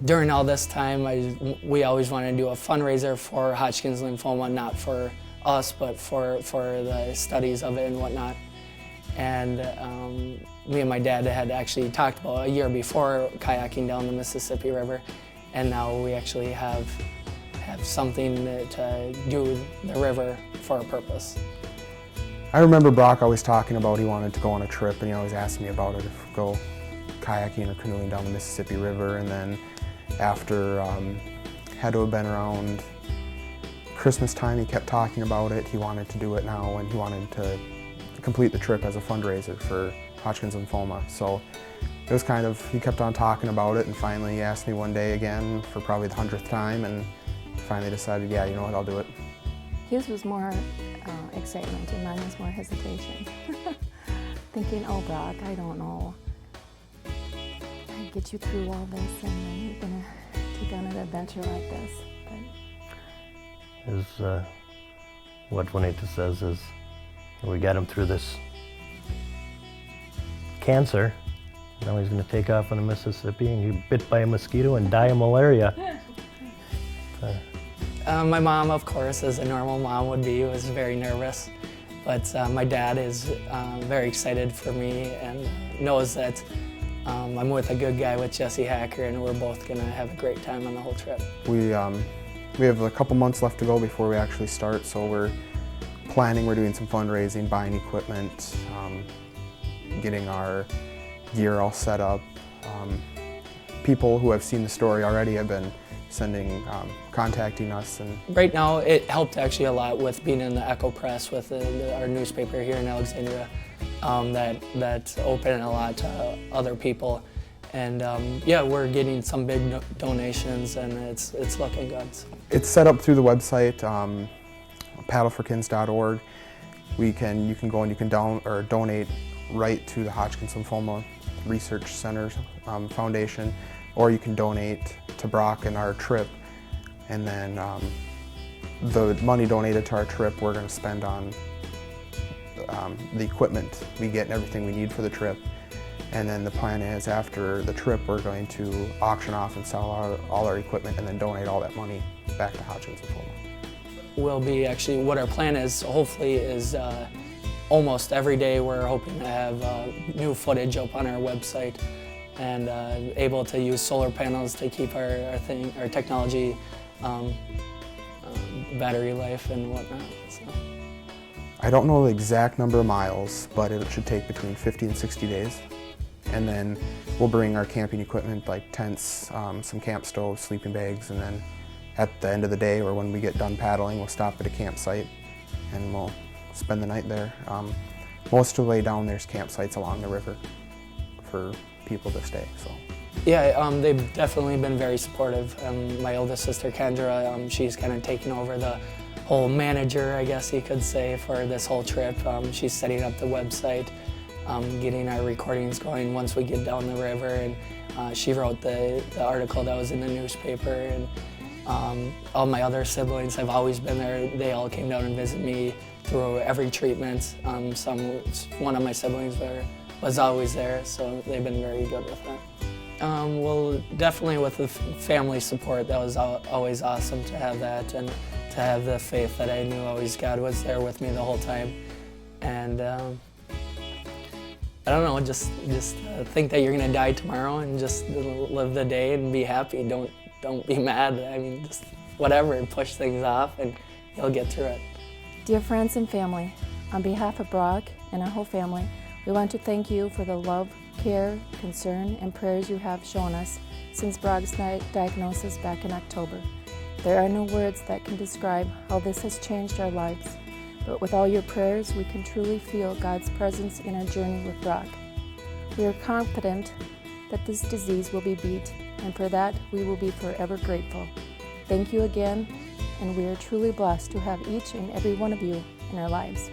During all this time, we always wanted to do a fundraiser for Hodgkin's lymphoma, not for us, but for the studies of it and whatnot. And me and my dad had actually talked about a year before kayaking down the Mississippi River, and now we actually have something to do the river for a purpose. I remember Brock always talking about he wanted to go on a trip, and he always asked me about it, if we go kayaking or canoeing down the Mississippi River. And then after, had to have been around Christmas time, he kept talking about it. He wanted to do it now, and he wanted to complete the trip as a fundraiser for Hodgkin's lymphoma. So it was kind of, he kept on talking about it, and finally he asked me one day again for probably the 100th time, and finally decided, yeah, you know what, I'll do it. His was more excitement, and mine was more hesitation. Thinking, oh Brock, I don't know. I get you through all this, and then you're gonna take on an adventure like this. But What Juanita says is, we got him through this cancer. Now he's going to take off on the Mississippi and get bit by a mosquito and die of malaria. My mom, of course, as a normal mom would be, was very nervous. But my dad is very excited for me and knows that I'm with a good guy with Jesse Hacker, and we're both going to have a great time on the whole trip. We have a couple months left to go before we actually start, so we're planning, we're doing some fundraising, buying equipment, getting our gear all set up. People who have seen the story already have been contacting us. And right now, it helped actually a lot with being in the Echo Press with our newspaper here in Alexandria. That's opened a lot to other people. And yeah, we're getting some big donations, and it's looking good. So. It's set up through the website, paddleforkins.org. You can go and you can donate right to the Hodgkin's Lymphoma Research Center Foundation, or you can donate to Brock and our trip, and then the money donated to our trip we're going to spend on the equipment we get and everything we need for the trip. And then the plan is, after the trip, we're going to auction off and sell all our equipment and then donate all that money back to Hodgkin's lymphoma. We'll be actually, what our plan is, hopefully, is almost every day we're hoping to have new footage up on our website, and able to use solar panels to keep our technology battery life and whatnot. So. I don't know the exact number of miles, but it should take between 50 and 60 days. And then we'll bring our camping equipment like tents, some camp stoves, sleeping bags, and then at the end of the day, or when we get done paddling, we'll stop at a campsite and we'll spend the night there. Most of the way down there's campsites along the river for people to stay. So. Yeah, they've definitely been very supportive. My oldest sister Kendra, she's kind of taken over the whole manager, I guess you could say, for this whole trip. She's setting up the website, getting our recordings going once we get down the river, and she wrote the article that was in the newspaper. And all my other siblings have always been there. They all came down and visited me through every treatment. One of my siblings was always there, so they've been very good with that. Well, definitely with the family support, that was always awesome to have that, and to have the faith that I knew always God was there with me the whole time. And I don't know, just think that you're gonna die tomorrow and just live the day and be happy. Don't be mad. I mean, just whatever, and push things off, and you'll get through it. dear friends and family, on behalf of Brock and our whole family, we want to thank you for the love, care, concern, and prayers you have shown us since Brock's diagnosis back in October. There are no words that can describe how this has changed our lives, but with all your prayers, we can truly feel God's presence in our journey with Brock. We are confident that this disease will be beat, and for that, we will be forever grateful. Thank you again, and we are truly blessed to have each and every one of you in our lives.